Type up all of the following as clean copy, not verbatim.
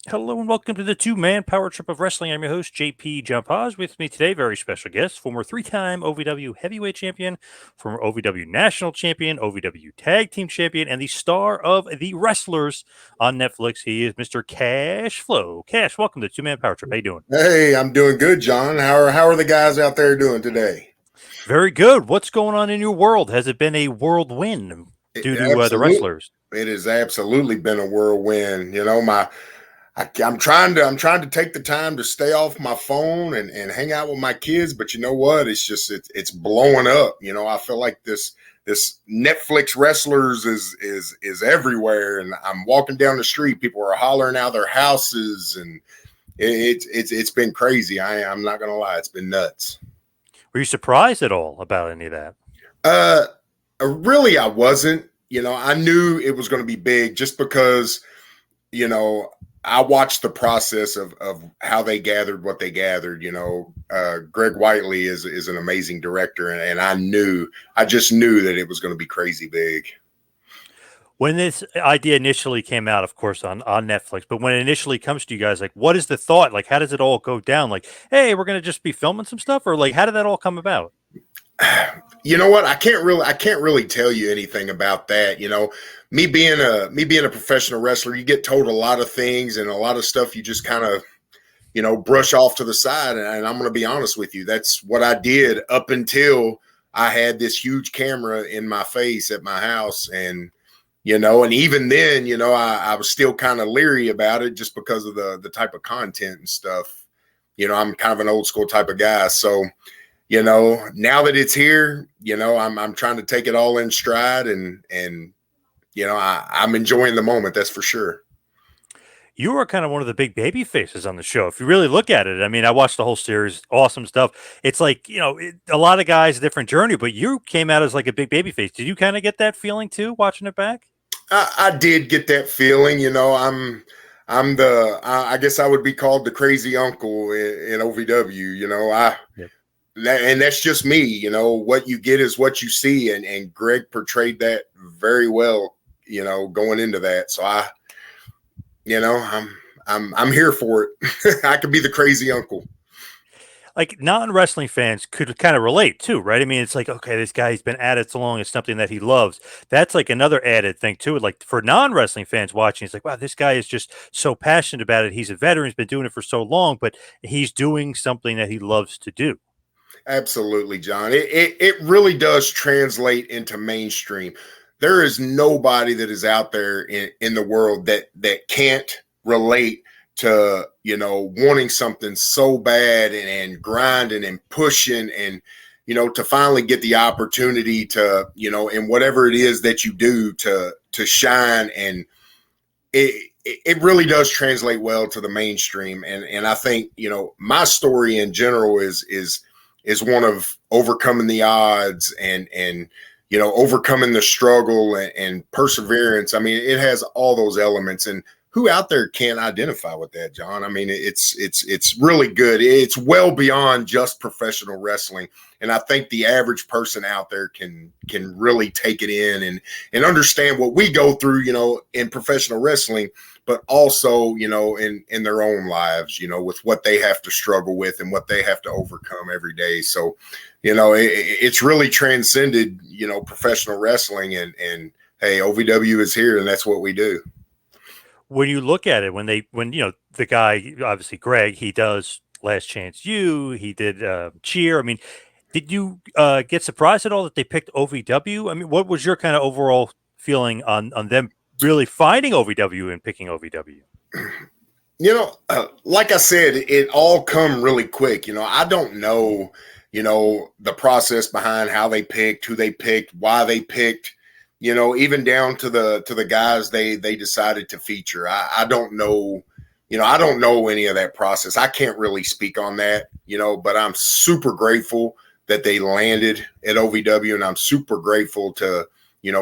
Hello and welcome to the two-man power trip of wrestling. I'm your host, JP John Paz. With me today, very special guest, former three-time OVW heavyweight champion, former OVW national champion, OVW tag team champion, and the star of The Wrestlers on Netflix. He is Mr. Cash Flow. Cash, welcome to the two-man power trip. How you doing? Hey, I'm doing good, John. How are the guys out there doing today? Very good. What's going on in your world? Has it been a whirlwind due to The Absolutely, Wrestlers? it has absolutely been a whirlwind. I'm trying to take the time to stay off my phone and hang out with my kids, but you know what? It's blowing up. I feel like this Netflix wrestlers is everywhere, and I'm walking down the street, people are hollering out their houses, and it's been crazy. I'm not gonna lie, it's been nuts. Were you surprised at all about any of that? Uh, really, I wasn't. I knew it was going to be big just because, you know, I watched the process of how they gathered what they gathered. Greg Whiteley is an amazing director, and I just knew that it was going to be crazy big. When this idea initially came out, of course, on Netflix, but when it initially comes to you guys, like, what is the thought? Like, how does it all go down? Like, hey, we're going to just be filming some stuff, or like, how did that all come about? You know what? I can't really tell you anything about that. Me being a professional wrestler, you get told a lot of things and a lot of stuff you just kind of brush off to the side. And I'm going to be honest with you. That's what I did up until I had this huge camera in my face at my house. And even then, I was still kind of leery about it just because of the type of content and stuff. I'm kind of an old school type of guy. So, now that it's here, I'm trying to take it all in stride and I'm enjoying the moment. That's for sure. You are kind of one of the big baby faces on the show. If you really look at it, I mean, I watched the whole series, awesome stuff. It's like, a lot of guys, a different journey, but you came out as like a big baby face. Did you kind of get that feeling too, watching it back? I did get that feeling. I guess I would be called the crazy uncle in OVW. Yep. And that's just me. What you get is what you see, and Greg portrayed that very well. Going into that, so I'm here for it. I could be the crazy uncle. Like non-wrestling fans could kind of relate too, right? I mean, it's like, okay, this guy's been at it so long, it's something that he loves. That's like another added thing too. Like for non-wrestling fans watching, it's like, wow, this guy is just so passionate about it. He's a veteran, he's been doing it for so long, but he's doing something that he loves to do. Absolutely, John. It really does translate into mainstream. There is nobody that is out there in the world that can't relate to wanting something so bad and grinding and pushing and to finally get the opportunity to in whatever it is that you do to shine. And it really does translate well to the mainstream. And I think my story in general is one of overcoming the odds and overcoming the struggle and perseverance. I mean, it has all those elements, and who out there can't identify with that, John? I mean, it's really good. It's well beyond just professional wrestling, and I think the average person out there can really take it in and understand what we go through, in professional wrestling, but also, in their own lives, with what they have to struggle with and what they have to overcome every day. So, it's really transcended, professional wrestling, and hey, OVW is here, and that's what we do. When you look at it, when the guy, obviously Greg, he does Last Chance U, he did Cheer. I mean, did you get surprised at all that they picked OVW? I mean, what was your kind of overall feeling on them really finding OVW and picking OVW? Like I said, it all come really quick. I don't know, the process behind how they picked, who they picked, why they picked, even down to the guys they decided to feature. I don't know, I don't know any of that process. I can't really speak on that, but I'm super grateful that they landed at OVW, and I'm super grateful to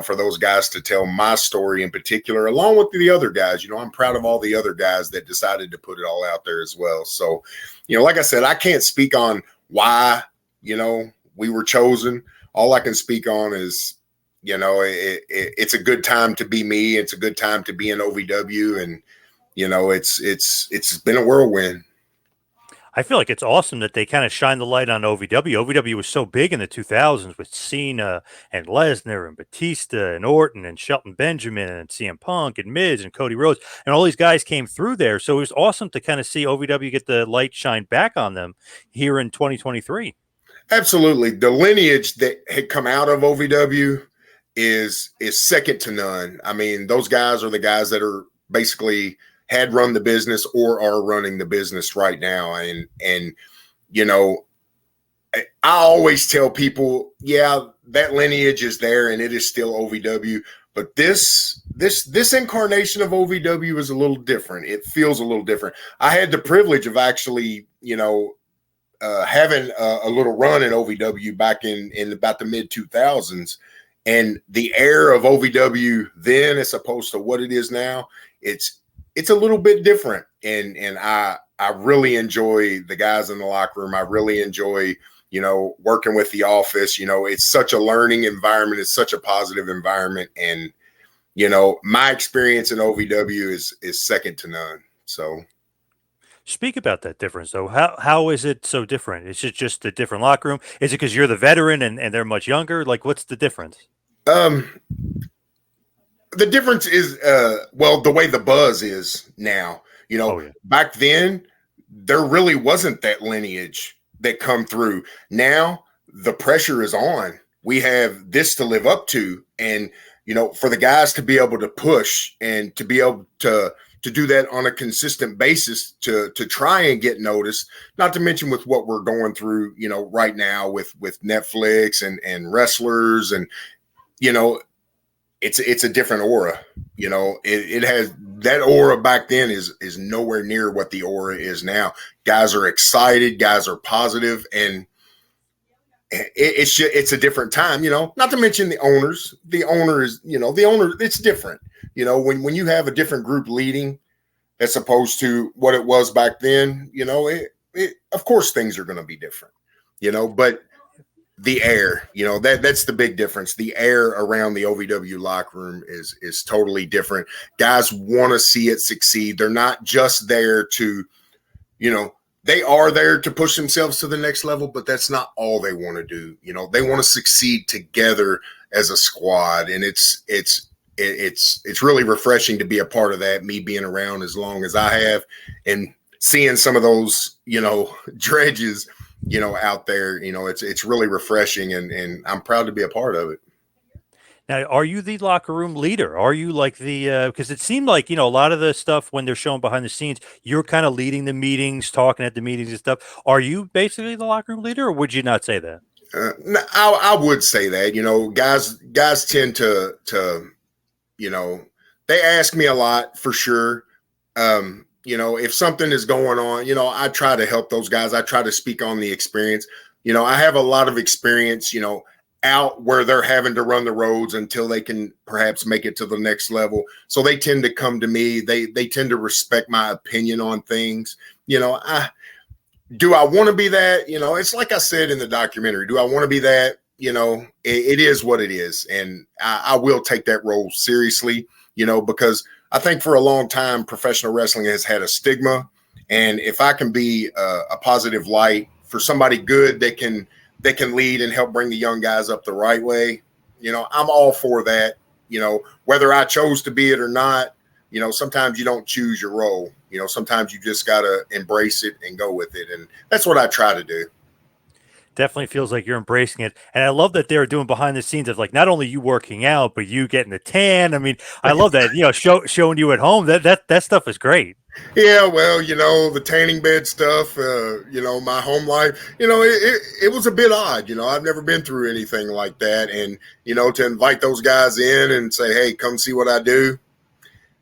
for those guys to tell my story in particular, along with the other guys. I'm proud of all the other guys that decided to put it all out there as well. So, like I said, I can't speak on why, we were chosen. All I can speak on is, it's a good time to be me. It's a good time to be in OVW. And, It's been a whirlwind. I feel like it's awesome that they kind of shine the light on OVW. OVW was so big in the 2000s with Cena and Lesnar and Batista and Orton and Shelton Benjamin and CM Punk and Miz and Cody Rhodes, and all these guys came through there. So it was awesome to kind of see OVW get the light shine back on them here in 2023. Absolutely. The lineage that had come out of OVW is second to none. I mean, those guys are the guys that are basically had run the business or are running the business right now. And you know, I always tell people, yeah, that lineage is there and it is still OVW, but this incarnation of OVW is a little different. It feels a little different. I had the privilege of actually, having a little run in OVW back in about the mid 2000s, and the air of OVW then as opposed to what it is now, it's a little bit different. And I really enjoy the guys in the locker room. I really enjoy, working with the office. It's such a learning environment. It's such a positive environment. And, my experience in OVW is second to none. So Speak about that difference, though. How is it so different? Is it just a different locker room? Is it because you're the veteran and they're much younger? Like, what's the difference? um the difference is the way the buzz is now. Oh yeah, Back then there really wasn't that lineage that come through. Now the pressure is on. We have this to live up to, and for the guys to be able to push and to be able to do that on a consistent basis to try and get noticed, not to mention with what we're going through right now with Netflix and wrestlers, and it's a different aura. It has that aura back then is nowhere near what the aura is now. Guys are excited, guys are positive, and it's a different time. Not to mention the owners. The owner is the owner. It's different. When you have a different group leading as opposed to what it was back then. Of course things are going to be different. But the air, that's the big difference. The air around the OVW locker room is totally different. Guys want to see it succeed. They're not just there to, they are there to push themselves to the next level, but that's not all they want to do. They want to succeed together as a squad, and it's really refreshing to be a part of that. Me being around as long as I have, and seeing some of those, dredges out there, it's really refreshing, and I'm proud to be a part of it. Now, are you the locker room leader? Are you like the because it seemed like a lot of the stuff when they're showing behind the scenes, you're kind of leading the meetings, talking at the meetings and stuff. Are you basically the locker room leader, or would you not say that? I would say that. Guys tend to they ask me a lot for sure. If something is going on, I try to help those guys. I try to speak on the experience. I have a lot of experience, out where they're having to run the roads until they can perhaps make it to the next level. So they tend to come to me. They tend to respect my opinion on things. Do I want to be that? It's like I said in the documentary. Do I want to be that? It is what it is. And I will take that role seriously, because I think for a long time, professional wrestling has had a stigma. And if I can be a positive light for somebody good that can lead and help bring the young guys up the right way, I'm all for that. Whether I chose to be it or not, sometimes you don't choose your role. Sometimes you just got to embrace it and go with it. And that's what I try to do. Definitely feels like you're embracing it, and I love that they're doing behind the scenes of like not only you working out, but you getting the tan. I mean, I love that. Showing you at home. That stuff is great. Yeah, well, the tanning bed stuff, my home life, it was a bit odd. I've never been through anything like that. And, to invite those guys in and say, hey, come see what I do.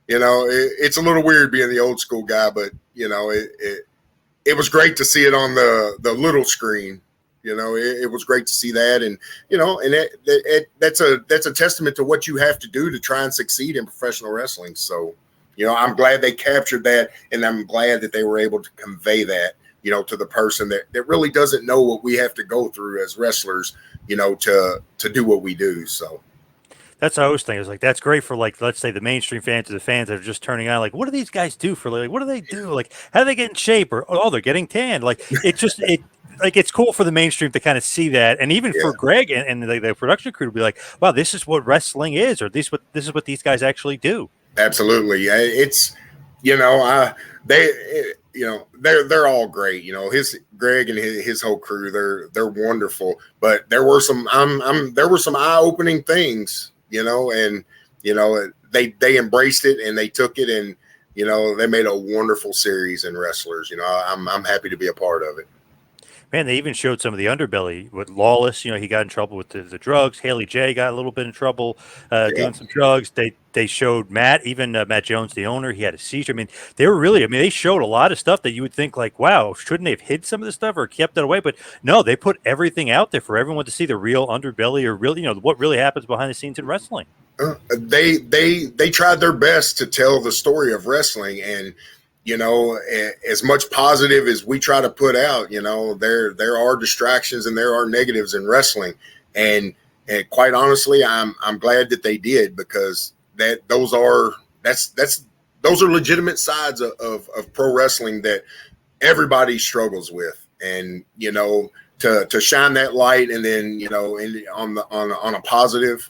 It's a little weird being the old school guy, but, it was great to see it on the little screen. It was great to see that. And, that's a testament to what you have to do to try and succeed in professional wrestling. So, I'm glad they captured that, and I'm glad that they were able to convey that, to the person that really doesn't know what we have to go through as wrestlers, to do what we do. So That's what I was thinking. I was like, that's great for like, let's say the mainstream fans or the fans that are just turning on. Like, what do these guys do for like? What do they do? Like, how do they get in shape? Or oh, they're getting tanned. Like, like it's cool for the mainstream to kind of see that, and even Yeah, for Greg and the production crew to be like, wow, this is what wrestling is, or this is what these guys actually do. absolutely. It's you know, they they're all great. You know, his Greg and his whole crew, they're wonderful. But there were some there were some eye opening things, you know, and they embraced it and they took it, and they made a wonderful series in wrestlers. I'm happy to be a part of it. Man, they even showed some of the underbelly with Lawless. He got in trouble with the drugs. Haley J got a little bit in trouble Yeah. doing some drugs. They showed Matt, even Matt Jones, the owner. He had a seizure. I mean, they were really. I mean, they showed a lot of stuff that you would think like, wow, shouldn't they have hid some of this stuff or kept it away? But no, they put everything out there for everyone to see the real underbelly or really, what really happens behind the scenes in wrestling. They tried their best to tell the story of wrestling, and as much positive as we try to put out, there are distractions and there are negatives in wrestling, and quite honestly, I'm glad that they did, because those are legitimate sides of pro wrestling that everybody struggles with, and to shine that light, and then on a positive.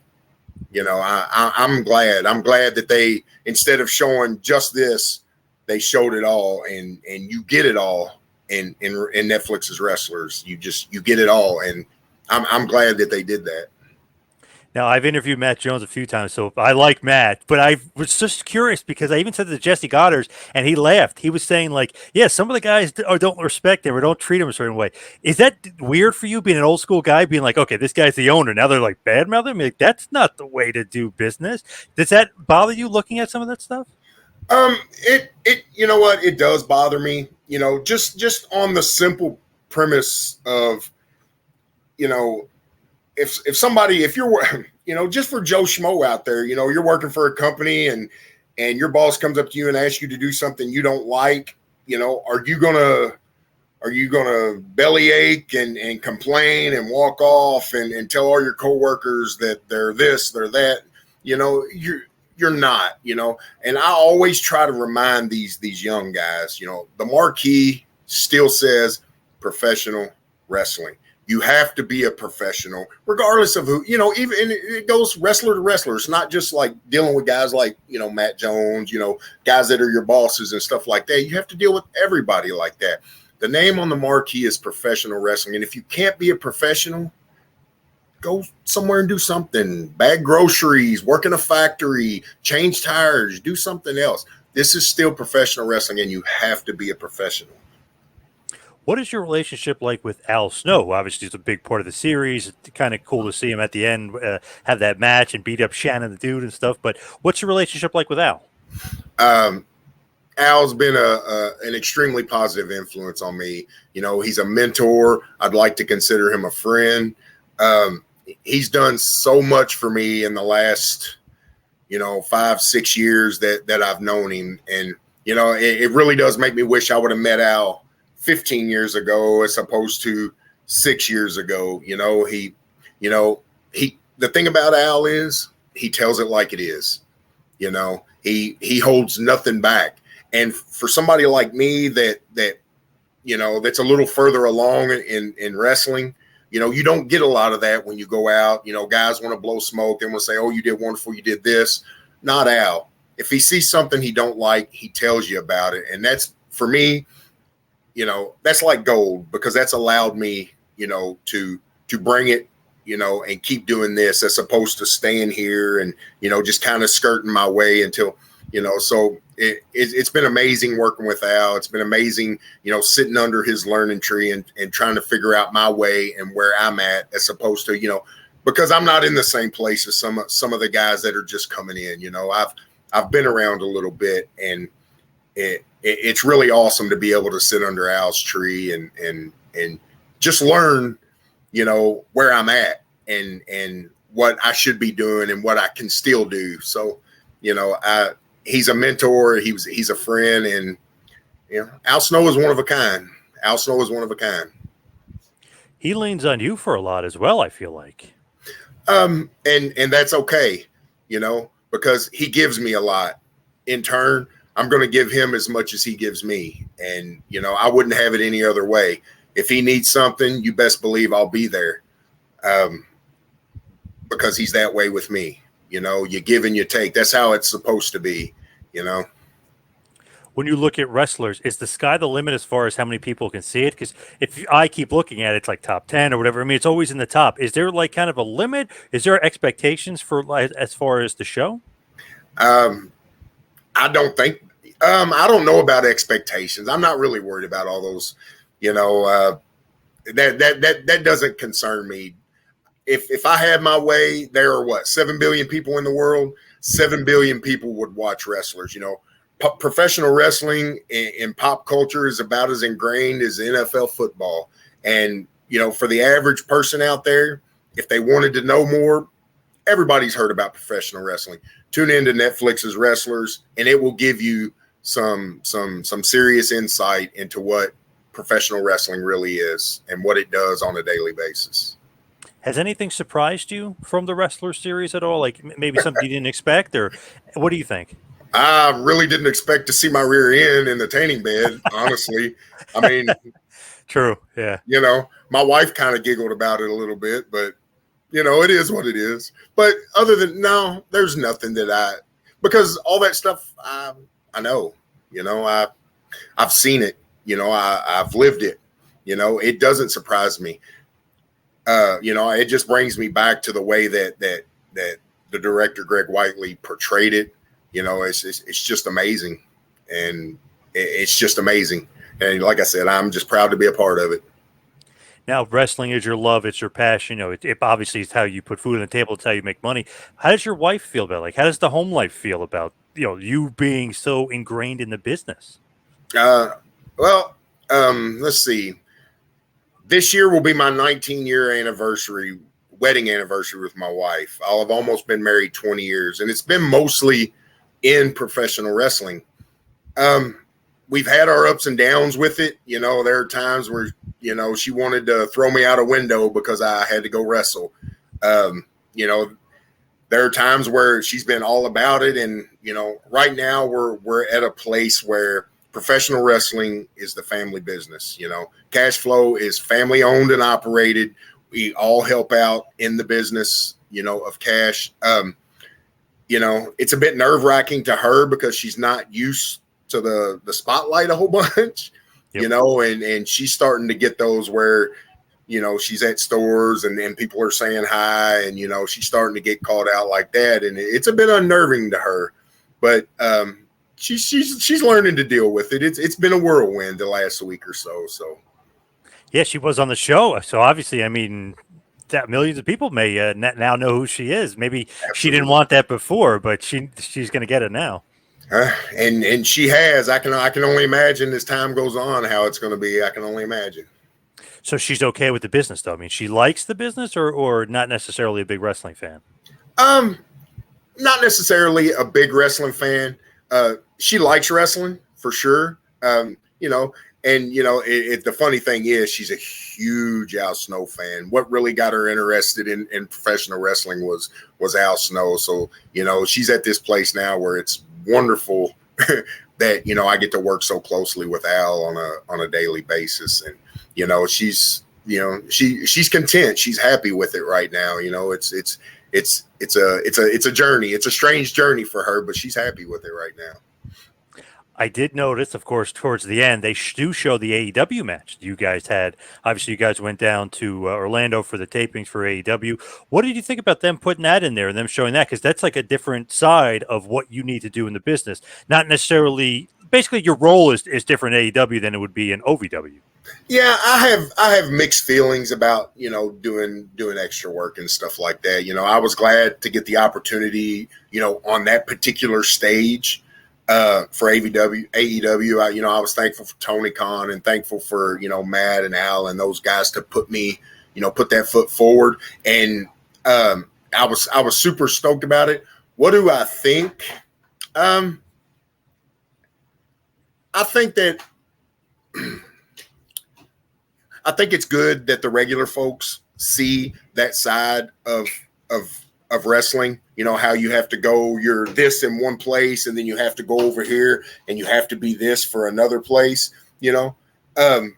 I'm glad. I'm glad that they, instead of showing just this, they showed it all, and you get it all in Netflix's wrestlers. You get it all, and I'm glad that they did that. Now, I've interviewed Matt Jones a few times, so I like Matt, but I was just curious because I even said to Jesse Goddard, and he laughed. He was saying, like, yeah, some of the guys don't respect him or don't treat him a certain way. Is that weird for you, being an old school guy, being like, okay, this guy's the owner? Now they're like bad mouthing him? Like, that's not the way to do business. Does that bother you looking at some of that stuff? You know what? It does bother me. Just on the simple premise of, you know, if somebody, if you're just for Joe Schmo out there, you're working for a company, and your boss comes up to you and asks you to do something you don't like, are you gonna bellyache and complain and walk off and tell all your coworkers that they're this, they're that? You're not, and I always try to remind these young guys, the marquee still says professional wrestling. You have to be a professional, regardless of who, even, and it goes wrestler to wrestler. It's not just like dealing with guys like, Matt Jones, guys that are your bosses and stuff like that. You have to deal with everybody like that. The name on the marquee is professional wrestling. And if you can't be a professional, go somewhere and do something. Bag groceries, work in a factory, change tires, do something else. This is still professional wrestling, and you have to be a professional. What is your relationship like with Al Snow? Obviously, it's a big part of the series. It's kind of cool to see him at the end have that match and beat up Shannon the Dude and stuff. But what's your relationship like with Al? Um, Al's been an extremely positive influence on me. He's a mentor. I'd like to consider him a friend. He's done so much for me in the last, 5-6 years that I've known him. And, it really does make me wish I would have met Al 15 years ago as opposed to 6 years ago. The thing about Al is he tells it like it is. He holds nothing back. And for somebody like me that's a little further along in wrestling, you don't get a lot of that when you go out. Guys want to blow smoke and will say, "Oh, you did wonderful, you did this." Not Al. If he sees something he don't like, he tells you about it. And that's, for me, that's like gold, because that's allowed me, to bring it, and keep doing this, as opposed to staying here and, just kind of skirting my way until, so it's been amazing working with Al. It's been amazing, sitting under his learning tree and trying to figure out my way and where I'm at, as opposed to, because I'm not in the same place as some of the guys that are just coming in. I've been around a little bit, and it's really awesome to be able to sit under Al's tree and just learn, where I'm at and what I should be doing and what I can still do. So, he's a mentor. He's a friend, and Al Snow is one of a kind. Al Snow is one of a kind. He leans on you for a lot as well, I feel like. And that's okay. because he gives me a lot. In turn, I'm going to give him as much as he gives me. And, I wouldn't have it any other way. If he needs something, you best believe I'll be there, because he's that way with me. You give and you take. That's how it's supposed to be, you know. When you look at wrestlers, is the sky the limit as far as how many people can see it? Because if I keep looking at it, it's like top 10 or whatever. I mean, it's always in the top. Is there like kind of a limit? Is there expectations for like as far as the show? Um, I don't think. I don't know about expectations. I'm not really worried about all those. You know, that doesn't concern me. If I had my way, there are 7 billion people in the world. 7 billion people would watch wrestlers. Professional wrestling in pop culture is about as ingrained as NFL football. And for the average person out there, if they wanted to know more, everybody's heard about professional wrestling. Tune into Netflix's Wrestlers, and it will give you some serious insight into what professional wrestling really is and what it does on a daily basis. Has anything surprised you from the Wrestler series at all? Like maybe something you didn't expect, or what do you think? I really didn't expect to see my rear end in the tanning bed, honestly. I mean, True. Yeah. my wife kind of giggled about it a little bit, but it is what it is. But other than no, there's nothing because all that stuff I know, I've seen it, I've lived it, it doesn't surprise me. It just brings me back to the way that the director Greg Whiteley portrayed it. It's just amazing, and it's just amazing. And like I said, I'm just proud to be a part of it. Now, wrestling is your love; it's your passion. It obviously is how you put food on the table. It's how you make money. How does your wife feel about it? Like, how does the home life feel about you being so ingrained in the business? Uh, well, let's see. This year will be my 19-year anniversary, wedding anniversary with my wife. I'll have almost been married 20 years, and it's been mostly in professional wrestling. We've had our ups and downs with it. There are times where, she wanted to throw me out a window because I had to go wrestle. Um, you know, there are times where she's been all about it. And, right now we're at a place where professional wrestling is the family business. Cash Flow is family owned and operated. We all help out in the business, of cash. It's a bit nerve wracking to her because she's not used to the spotlight a whole bunch, Yep. And she's starting to get those where, she's at stores and people are saying hi and, she's starting to get called out like that. And it's a bit unnerving to her, but she's learning to deal with it. It's been a whirlwind the last week or so. So Yeah, she was on the show. So obviously, I mean, that millions of people may now know who she is. Maybe she didn't absolutely. want that before, but she's going to get it now. And she has. I can only imagine as time goes on how it's going to be. I can only imagine. So she's okay with the business, though. I mean, she likes the business, or not necessarily a big wrestling fan. Um, Not necessarily a big wrestling fan. She likes wrestling for sure. The funny thing is she's a huge Al Snow fan. What really got her interested in professional wrestling was Al Snow. So, she's at this place now where it's wonderful that, I get to work so closely with Al on a daily basis. And, she's content. She's happy with it right now. It's a journey. It's a strange journey for her, but she's happy with it right now. I did notice, of course, towards the end, they do show the AEW match you guys had. Obviously, you guys went down to Orlando for the tapings for AEW. What did you think about them putting that in there and them showing that? Because that's like a different side of what you need to do in the business. Not necessarily, basically, your role is different in AEW than it would be in OVW. Yeah, I have mixed feelings about doing extra work and stuff like that. I was glad to get the opportunity on that particular stage for AEW. I was thankful for Tony Khan and thankful for Matt and Al and those guys to put that foot forward. And I was super stoked about it. What do I think? I think that. I think it's good that the regular folks see that side of of wrestling. You know how you have to go, you're this in one place, and then you have to go over here, and you have to be this for another place. You know, um,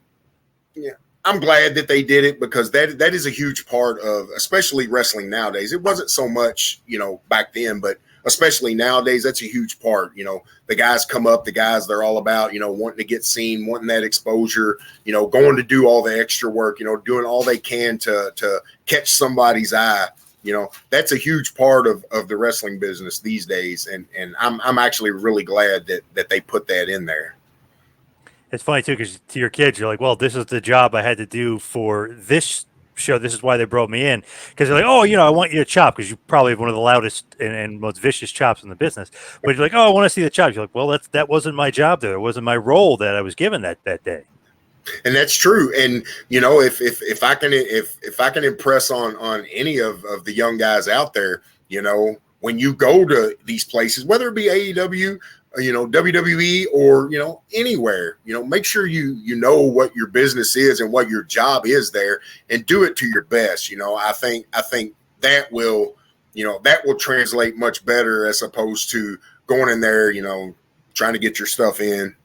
yeah, I'm glad that they did it because that is a huge part of, especially wrestling nowadays. It wasn't so much, you know, back then, but especially nowadays, that's a huge part. You know, the guys come up, the guys they're all about, you know, wanting to get seen, wanting that exposure, you know, going to do all the extra work, you know, doing all they can to catch somebody's eye. You know, that's a huge part of the wrestling business these days, and I'm actually really glad that they put that in there. It's funny too, because to your kids, you're like, "Well, this is the job I had to do for this show. This is why they brought me in." Because they're like, "Oh, I want you to chop," because you probably have one of the loudest and most vicious chops in the business. But you're like, "Oh, I want to see the chops." You're like, "Well, that wasn't my job there. It wasn't my role that I was given that day." And that's true. And you know, if I can if I can impress on any of the young guys out there, you know, when you go to these places, whether it be AEW, you know, WWE, or you know, anywhere, you know, make sure you know what your business is and what your job is there, and do it to your best. You know, I think that will, you know, that will translate much better as opposed to going in there, you know, trying to get your stuff in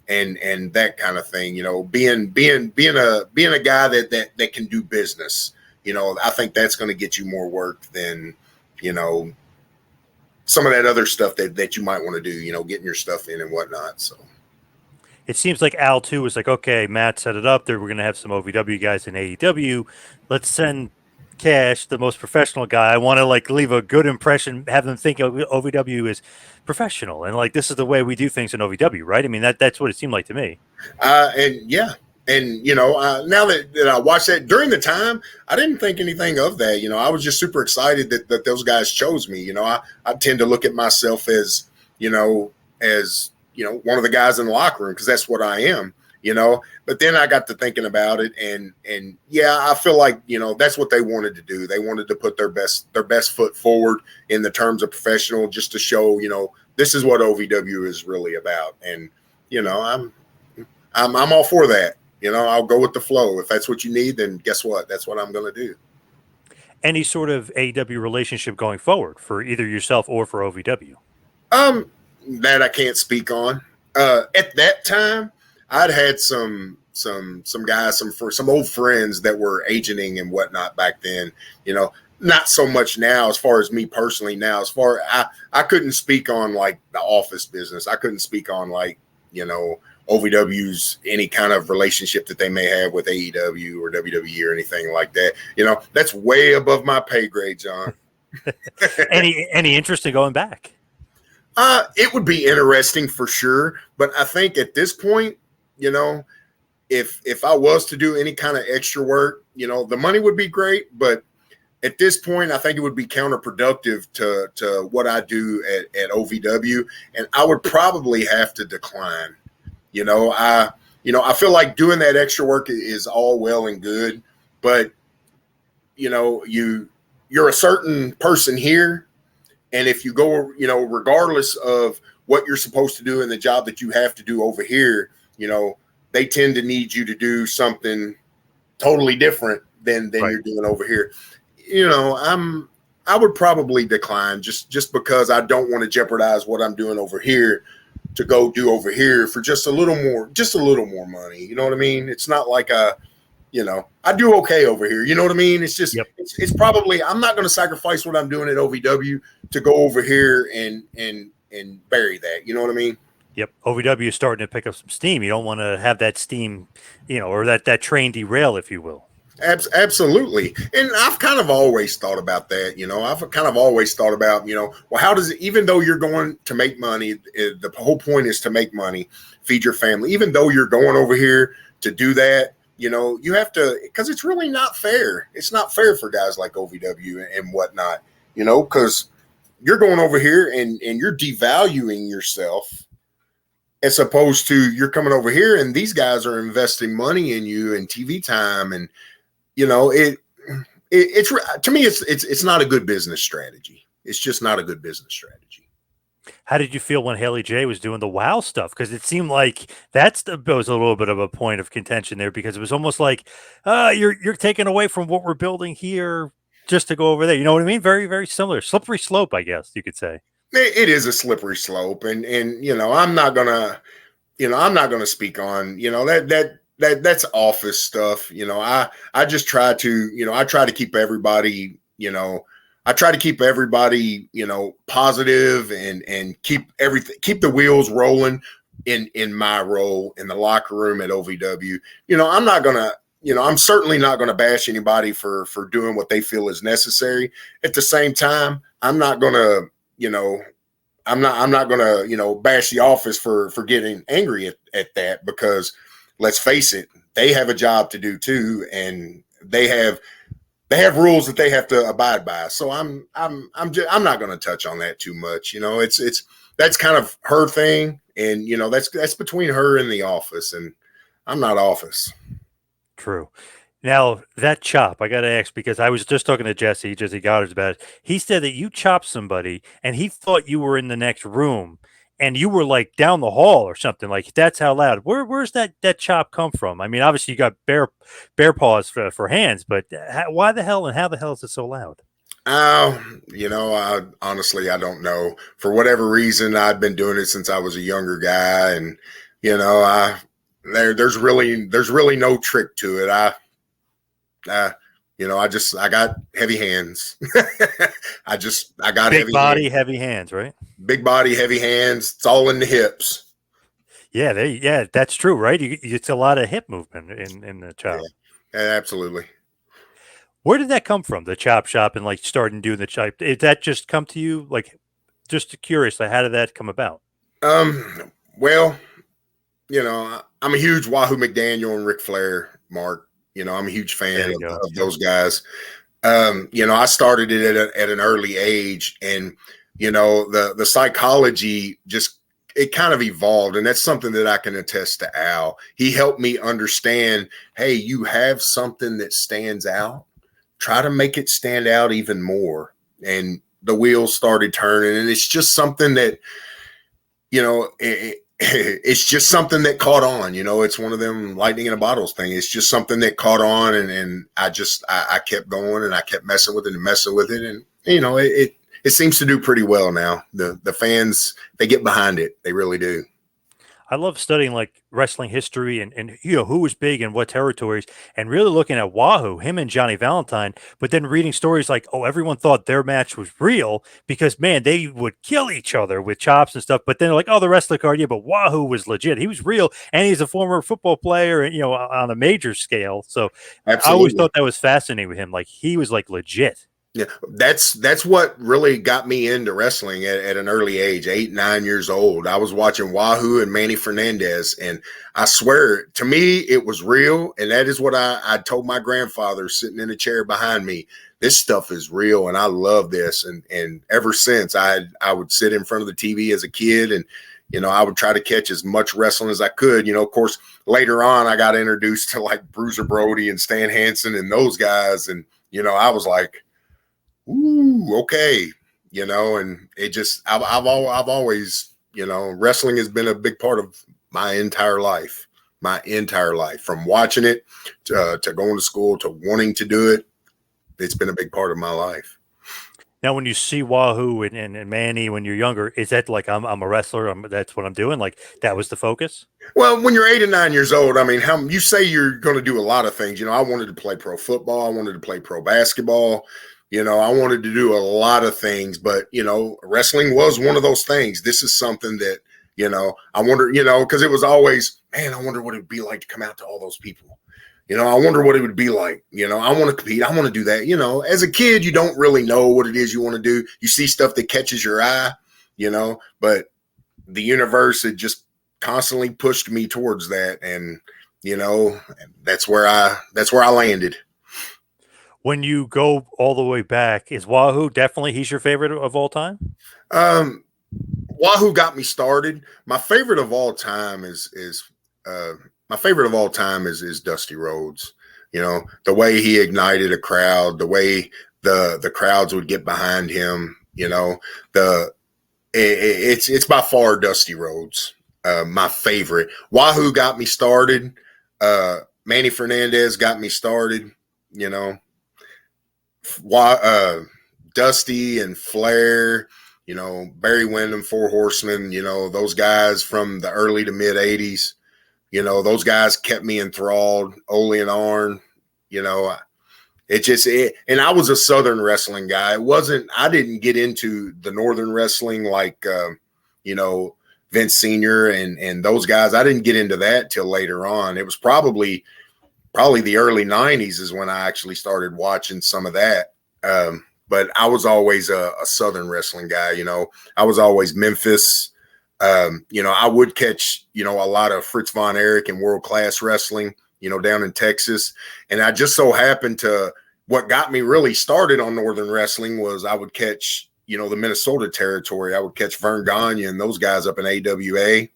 and that kind of thing. You know, being a guy that can do business. You know, I think that's going to get you more work than, you know, some of that other stuff that you might want to do. You know, getting your stuff in and whatnot. So It seems like Al too was like, "Okay, Matt set it up. There, we're going to have some OVW guys in AEW. Let's send Cash, the most professional guy. I want to like leave a good impression, have them think OVW is professional, and like this is the way we do things in OVW, right? I mean, that's what it seemed like to me." and yeah. And you know, now that I watched that during the time, I didn't think anything of that. You know, I was just super excited that those guys chose me. You know, I tend to look at myself as, you know, one of the guys in the locker room because that's what I am. You know, but then I got to thinking about it, and yeah, I feel like, you know, that's what they wanted to do. They wanted to put their best foot forward in the terms of professional, just to show, you know, this is what OVW is really about. And you know, I'm all for that. You know, I'll go with the flow. If that's what you need, then guess what? That's what I'm going to do. Any sort of AEW relationship going forward for either yourself or for OVW? Um, that I can't speak on. At that time, I'd had some guys, some old friends that were agenting and whatnot back then. You know, not so much now as far as me personally. Now, as far I couldn't speak on like the office business. I couldn't speak on like, you know, OVW's any kind of relationship that they may have with AEW or WWE or anything like that. You know, that's way above my pay grade, John. Any interest in going back? It would be interesting for sure, but I think at this point, you know, if I was to do any kind of extra work, you know, the money would be great, but at this point, I think it would be counterproductive to what I do at OVW, and I would probably have to decline. I feel like doing that extra work is all well and good, but you know, you're a certain person here, and if you go, you know, regardless of what you're supposed to do in the job that you have to do over here, you know, they tend to need you to do something totally different than Right. you're doing over here. You know, I would probably decline just because I don't want to jeopardize what I'm doing over here to go do over here for just a little more money. You know what I mean? It's not like I do okay over here. You know what I mean? It's just Yep. it's probably, I'm not going to sacrifice what I'm doing at OVW to go over here and bury that. You know what I mean? Yep. OVW is starting to pick up some steam. You don't want to have that steam, or that train derail, if you will. Absolutely. And I've kind of always thought about that. You know, I've kind of always thought about, you know, well, how does it, even though you're going to make money, the whole point is to make money, feed your family, even though you're going over here to do that, you know, you have to, because it's really not fair. It's not fair for guys like OVW and whatnot, you know, because you're going over here and you're devaluing yourself as opposed to you're coming over here and these guys are investing money in you and TV time. And you know, it's to me, it's not a good business strategy. It's just not a good business strategy. How did you feel when Haley J was doing the WoW stuff? Because it seemed like was a little bit of a point of contention there, because it was almost like, you're taking away from what we're building here. just to go over there. You know what I mean? Very, very similar. Slippery slope, I guess you could say. It is a slippery slope, and I'm not gonna speak on that's office stuff. I just try to I try to keep everybody positive and keep the wheels rolling in my role in the locker room at OVW. I'm not gonna I'm certainly not going to bash anybody for doing what they feel is necessary. At the same time, I'm not going to I'm not going to bash the office for getting angry at that, because let's face it, they have a job to do too, and they have rules that they have to abide by. So I'm not going to touch on that too much. It's that's kind of her thing, and that's between her and the office, and I'm not office. True. Now that chop, I got to ask because I was just talking to Jesse Goddard about it. He said that you chopped somebody, and he thought you were in the next room, and you were like down the hall or something. Like that's how loud. Where's that chop come from? I mean, obviously you got bear paws for hands, but why the hell and how the hell is it so loud? Honestly, I don't know. For whatever reason, I've been doing it since I was a younger guy, and I there's really no trick to it. I got heavy hands. I got Big heavy body, hands. heavy hands, right? Big body, heavy hands. It's all in the hips. Yeah, that's true, right? It's a lot of hip movement in the chop. Yeah, absolutely. Where did that come from? The chop shop and like starting doing the chop. Did that just come to you? Like, just curious, like, how did that come about? Well, I'm a huge Wahoo McDaniel and Ric Flair, Mark. I'm a huge There fan you go. of those guys. I started it at an early age, and the psychology just it kind of evolved, and that's something that I can attest to Al. He helped me understand, hey, you have something that stands out. Try to make it stand out even more. And the wheels started turning, and it's just something that it's just something that caught on. It's one of them lightning in a bottles thing. It's just something that caught on, and I kept going, and I kept messing with it and messing with it, and it seems to do pretty well now. The fans, they get behind it. They really do. I love studying like wrestling history and who was big in what territories and really looking at Wahoo, him and Johnny Valentine, but then reading stories like, oh, everyone thought their match was real because man, they would kill each other with chops and stuff. But then they're like, oh, the rest of the card, yeah, but Wahoo was legit. He was real and he's a former football player and on a major scale. So I always Absolutely. thought that was fascinating with him. Like he was like legit. Yeah, that's what really got me into wrestling at an early age, 8, 9 years old. I was watching Wahoo and Manny Fernandez, and I swear to me it was real. And that is what I told my grandfather sitting in a chair behind me. This stuff is real, and I love this. And ever since I would sit in front of the TV as a kid, and I would try to catch as much wrestling as I could. Of course, later on I got introduced to like Bruiser Brody and Stan Hansen and those guys, and I was like, ooh, okay, and it just I've always wrestling has been a big part of my entire life, from watching it to going to school to wanting to do it. It's been a big part of my life. Now, when you see Wahoo and Manny when you're younger, is that like I'm a wrestler? That's what I'm doing. Like that was the focus. Well, when you're 8 and 9 years old, I mean, how you say you're going to do a lot of things. I wanted to play pro football. I wanted to play pro basketball. I wanted to do a lot of things, but wrestling was one of those things. This is something that I wonder, because it was always, man, I wonder what it'd be like to come out to all those people. I wonder what it would be like. I want to compete. I want to do that. As a kid, you don't really know what it is you want to do. You see stuff that catches your eye, but the universe had just constantly pushed me towards that, and that's where I landed. When you go all the way back, is Wahoo definitely he's your favorite of all time? Um, Wahoo got me started. My favorite of all time is Dusty Rhodes. The way he ignited a crowd, the way the crowds would get behind him. It's by far Dusty Rhodes, my favorite. Wahoo got me started. Manny Fernandez got me started. Dusty and Flair, Barry Windham, Four Horsemen, those guys from the early to mid 80s, those guys kept me enthralled. Ole and Arn, you know, and I was a Southern wrestling guy. I didn't get into the Northern wrestling like, Vince Sr. and those guys. I didn't get into that till later on. It was probably the early 90s is when I actually started watching some of that. But I was always a Southern wrestling guy. I was always Memphis. I would catch, a lot of Fritz Von Erich and World Class Wrestling, down in Texas. And I just so happened what got me really started on Northern wrestling was I would catch, the Minnesota territory. I would catch Vern Gagne and those guys up in AWA.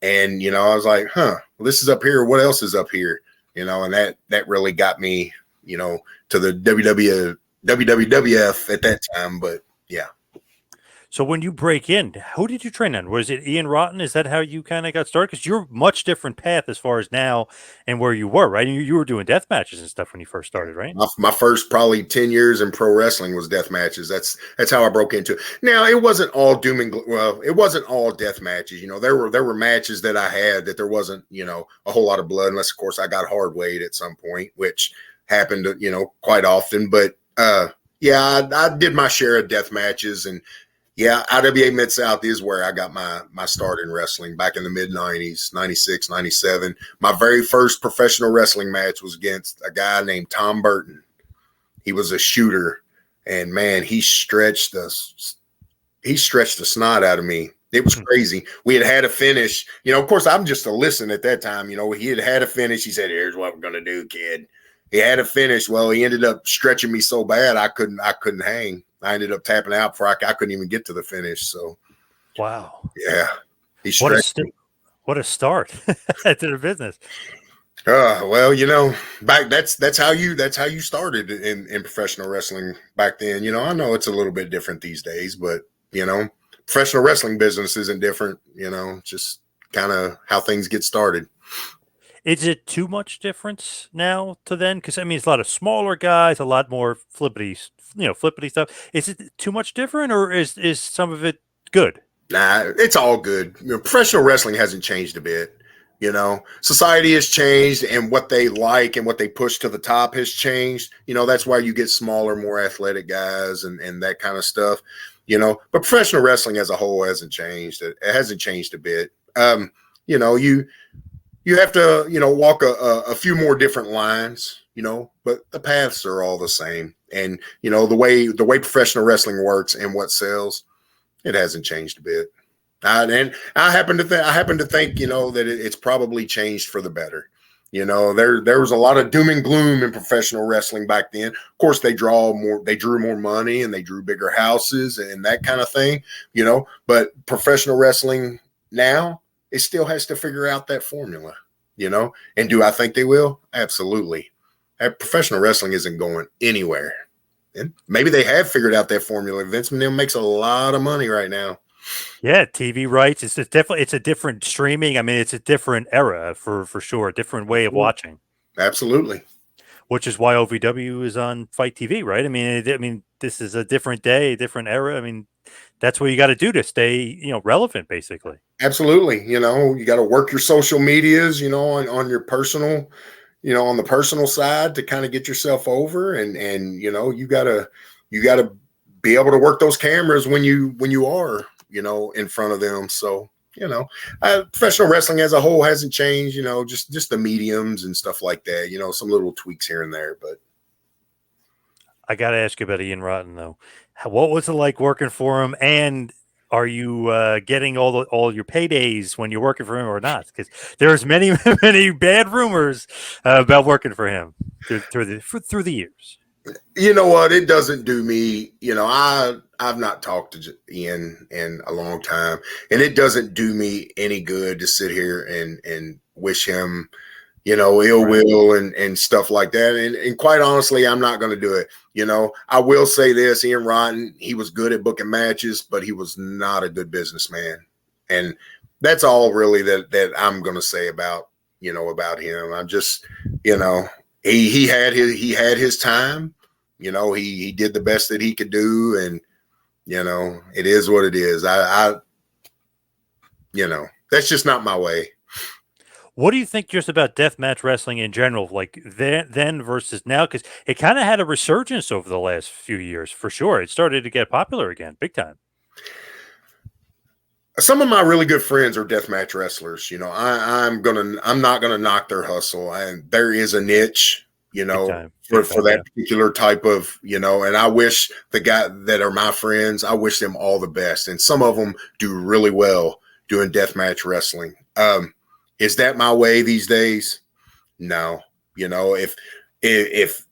And, I was like, well, this is up here. What else is up here? And that really got me, to the WWF at that time. But yeah. So when you break in, who did you train on? Was it Ian Rotten? Is that how you kind of got started? Because you're much different path as far as now and where you were, right? You were doing death matches and stuff when you first started, right? My first probably 10 years in pro wrestling was death matches. That's how I broke into it. Now it wasn't all it wasn't all death matches. There were matches that I had that there wasn't, a whole lot of blood, unless of course I got hard weighed at some point, which happened, quite often. But yeah, I did my share of death matches. And yeah, IWA Mid-South is where I got my start in wrestling back in the mid-90s, 96, 97. My very first professional wrestling match was against a guy named Tom Burton. He was a shooter, and man, he stretched the snot out of me. It was crazy. We had a finish. Of course, I'm just a listen at that time. He had a finish. He said, "Here's what we're going to do, kid." He had a finish. Well, he ended up stretching me so bad I couldn't hang. I ended up tapping out before I couldn't even get to the finish. So, wow, yeah, what a start to the business. Well, back that's how you started in professional wrestling back then. I know it's a little bit different these days, but professional wrestling business isn't different. Just kind of how things get started. Is it too much difference now to then? Because I mean, it's a lot of smaller guys, a lot more flippity stuff. Is it too much different, or is some of it good? Nah, it's all good. Professional wrestling hasn't changed a bit. Society has changed, and what they like and what they push to the top has changed. That's why you get smaller, more athletic guys and that kind of stuff. But professional wrestling as a whole hasn't changed. It hasn't changed a bit. You have to, walk a few more different lines, but the paths are all the same. And, the way professional wrestling works and what sells, it hasn't changed a bit. And I happen to think, that it's probably changed for the better. There was a lot of doom and gloom in professional wrestling back then. Of course, they drew more money and they drew bigger houses and that kind of thing, but professional wrestling now, it still has to figure out that formula, and do I think they will? Absolutely. Professional wrestling isn't going anywhere. And maybe they have figured out that formula. Vince McMahon makes a lot of money right now. Yeah, TV rights. It's a different streaming. I mean, it's a different era for sure. A different way of watching. Absolutely. Which is why OVW is on Fight TV, right? I mean, this is a different day, a different era. I mean, that's what you got to do to stay, relevant, basically. Absolutely. You got to work your social medias, on your personal, on the personal side to kind of get yourself over, and you gotta be able to work those cameras when you are, in front of them. So, professional wrestling as a whole hasn't changed, just the mediums and stuff like that, some little tweaks here and there, but. I got to ask you about Ian Rotten though. What was it like working for him, and are you getting all your paydays when you're working for him or not? Because there's many many bad rumors about working for him through the years. You know what? It doesn't do me. I've not talked to Ian in a long time, and it doesn't do me any good to sit here and wish him, ill will and stuff like that. And quite honestly, I'm not going to do it. I will say this: Ian Rotten, he was good at booking matches, but he was not a good businessman, and that's all really that I'm going to say about him. I'm just, he had his time. he did the best that he could do, and it is what it is. That's just not my way. What do you think just about deathmatch wrestling in general, like then versus now? Because it kind of had a resurgence over the last few years, for sure. It started to get popular again, big time. Some of my really good friends are deathmatch wrestlers. I'm not gonna knock their hustle, and there is a niche, Big time. for Big time, that yeah. particular type of, and I wish the guy that are my friends, I wish them all the best. And some of them do really well doing deathmatch wrestling. Is that my way these days? No. If if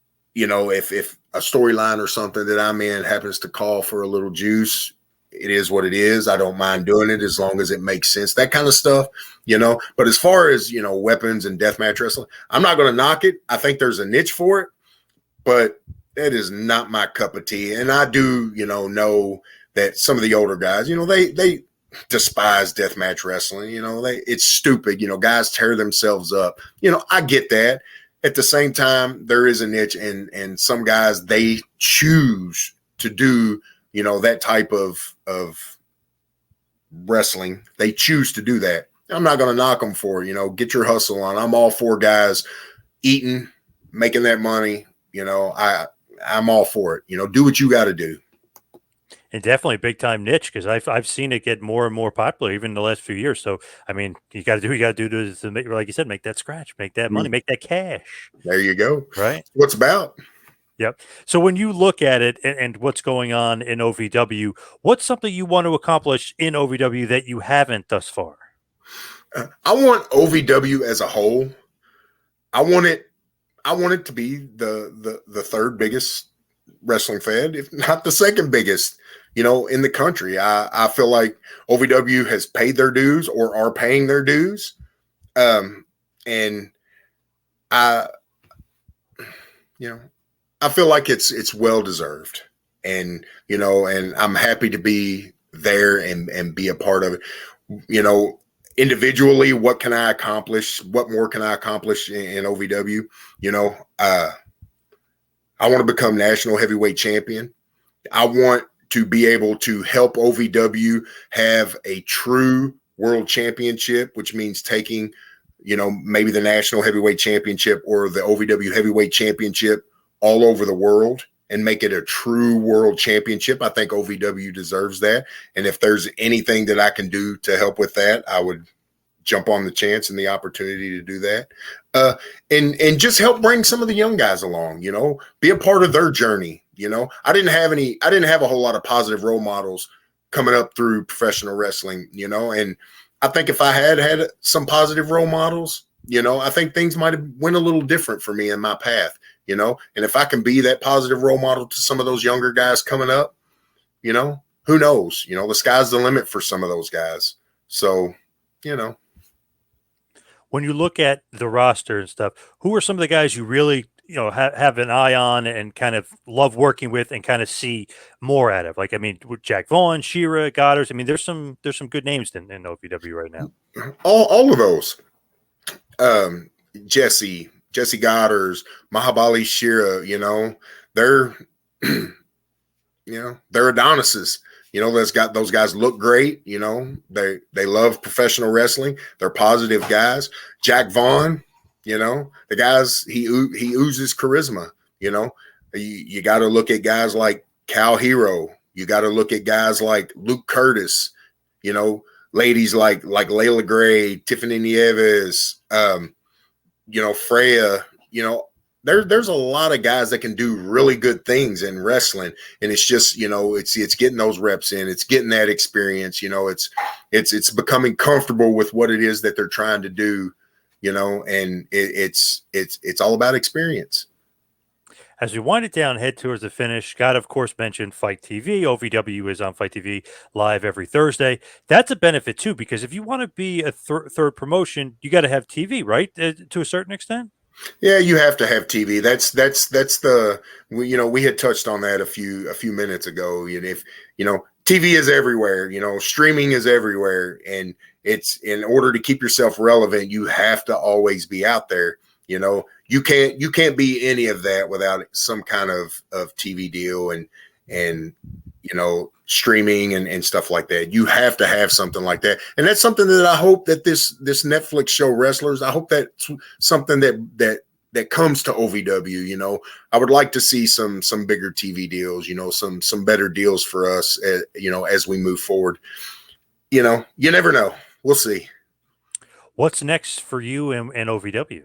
a storyline or something that I'm in happens to call for a little juice, it is what it is. I don't mind doing it as long as it makes sense. That kind of stuff, But as far as, weapons and deathmatch wrestling, I'm not going to knock it. I think there's a niche for it, but that is not my cup of tea. And I do, know that some of the older guys, they despise deathmatch wrestling. It's stupid. Guys tear themselves up. I get that. At the same time, there is a niche, and some guys, they choose to do, that type of wrestling. They choose to do that. I'm not going to knock them for it. Get your hustle on. I'm all for guys eating, making that money. I'm all for it. Do what you got to do. And definitely a big time niche, because I've seen it get more and more popular even in the last few years. So I mean, you got to do what you got to do to make, like you said, make that scratch, make that money, make that cash. There you go. Right. What's about? Yep. So when you look at it and what's going on in OVW, what's something you want to accomplish in OVW that you haven't thus far? I want OVW as a whole. I want it to be the third biggest wrestling fan, if not the second biggest, in the country. I feel like OVW has paid their dues or are paying their dues. And I feel like it's well deserved. And, and I'm happy to be there and be a part of it. Individually, what can I accomplish? What more can I accomplish in OVW? I want to become national heavyweight champion. I want to be able to help OVW have a true world championship, which means taking, maybe the national heavyweight championship or the OVW heavyweight championship all over the world and make it a true world championship. I think OVW deserves that. And if there's anything that I can do to help with that, I would jump on the chance and the opportunity to do that. And just help bring some of the young guys along, be a part of their journey. I didn't have a whole lot of positive role models coming up through professional wrestling, and I think if I had some positive role models, I think things might have went a little different for me in my path, and if I can be that positive role model to some of those younger guys coming up, who knows, the sky's the limit for some of those guys. So, When you look at the roster and stuff, who are some of the guys you really, have an eye on and kind of love working with and kind of see more out of? Like, I mean, with Jack Vaughn, Shira, Goddard. I mean, there's some good names in OVW right now. All of those. Jesse Goddard's, Mahabali Shira, they're they're Adonises. Those guys look great. They love professional wrestling. They're positive guys. Jack Vaughn, the guys, he oozes charisma. You got to look at guys like Cal Hero. You got to look at guys like Luke Curtis. Ladies like Layla Gray, Tiffany Nieves, Freya. There's a lot of guys that can do really good things in wrestling, and it's just it's getting those reps in, it's getting that experience, it's becoming comfortable with what it is that they're trying to do, and it's all about experience. As we wind it down, head towards the finish, got to, of course, mention Fight TV. OVW is on Fight TV live every Thursday. That's a benefit, too, because if you want to be a third promotion, you got to have TV, right, to a certain extent? Yeah, you have to have TV. That's the we had touched on that a few minutes ago. And if TV is everywhere, streaming is everywhere, and it's in order to keep yourself relevant, you have to always be out there. You can't be any of that without some kind of TV deal and streaming and stuff like that. You have to have something like that, and that's something that I hope that this Netflix show Wrestlers. I hope that's something that comes to OVW. I would like to see some bigger TV deals. Some better deals for us. As we move forward. You never know. We'll see. What's next for you and OVW?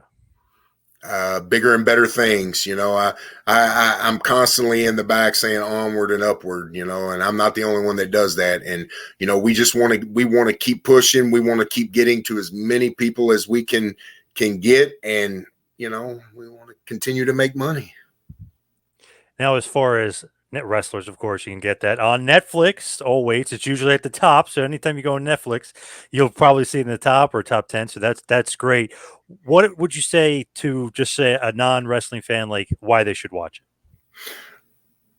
Bigger and better things. I'm constantly in the back saying onward and upward. And I'm not the only one that does that. And we want to keep pushing. We want to keep getting to as many people as we can get, and we want to continue to make money. Now, as far as net wrestlers, of course, you can get that on Netflix. Always, it's usually at the top. So anytime you go on Netflix, you'll probably see it in the top or top 10. So that's great. What would you say to just say a non-wrestling fan, like why they should watch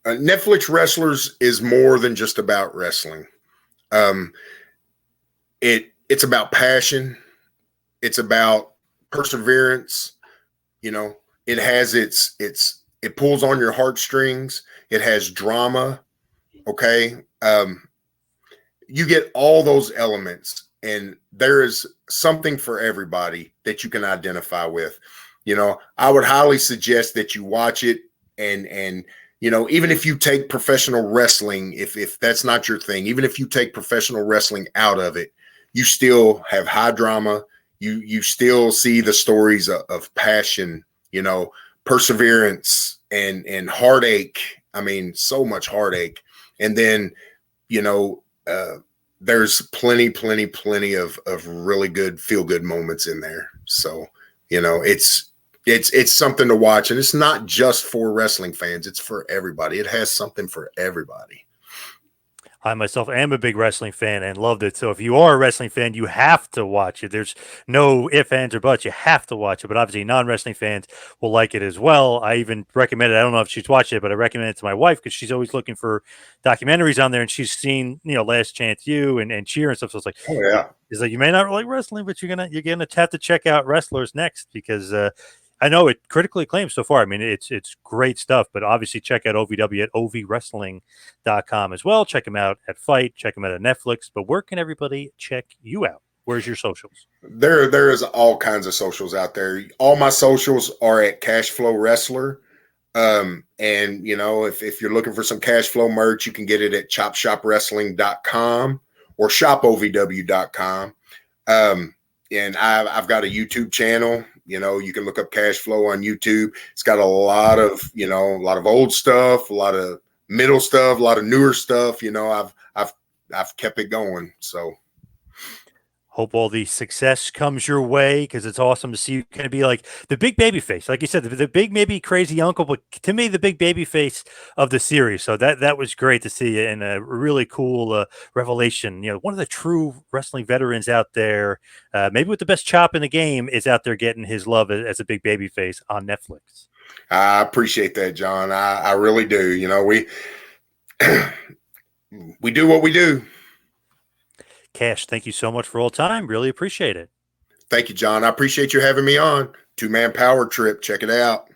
it? Netflix Wrestlers is more than just about wrestling. It's about passion. It's about perseverance. It has it pulls on your heartstrings. It has drama. Okay. You get all those elements, and there is something for everybody that you can identify with. I would highly suggest that you watch it, and even if you take professional wrestling, if that's not your thing, even if you take professional wrestling out of it, you still have high drama. You still see the stories of passion, perseverance and heartache. I mean, so much heartache. And then, there's plenty of really good feel good moments in there. So, it's something to watch, and it's not just for wrestling fans. It's for everybody. It has something for everybody. I myself am a big wrestling fan and loved it. So if you are a wrestling fan, you have to watch it. There's no ifs, ands, or buts. You have to watch it. But obviously, non-wrestling fans will like it as well. I even recommend it. I don't know if she's watched it, but I recommend it to my wife because she's always looking for documentaries on there, and she's seen Last Chance U and Cheer and stuff. So it's like, Oh yeah. it's like you may not like wrestling, but you're gonna have to check out Wrestlers next because I know it critically acclaimed so far. I mean, it's great stuff, but obviously check out OVW at ovwrestling.com as well. Check them out at Fight. Check them out at Netflix. But where can everybody check you out? Where's your socials? There is all kinds of socials out there. All my socials are at Cashflow Wrestler. And if you're looking for some cash flow merch, you can get it at chopshopwrestling.com or shopovw.com. And I've got a YouTube channel. You can look up Cash Flow on YouTube. It's got a lot of old stuff, a lot of middle stuff, a lot of newer stuff. I've kept it going. So hope all the success comes your way because it's awesome to see you kind of be like the big baby face. Like you said, the big, maybe crazy uncle, but to me, the big baby face of the series. So that was great to see and a really cool revelation. One of the true wrestling veterans out there, maybe with the best chop in the game, is out there getting his love as a big baby face on Netflix. I appreciate that, John. I really do. We do what we do. Cash, thank you so much for all time. Really appreciate it. Thank you, John. I appreciate you having me on. 2-Man Power Trip. Check it out.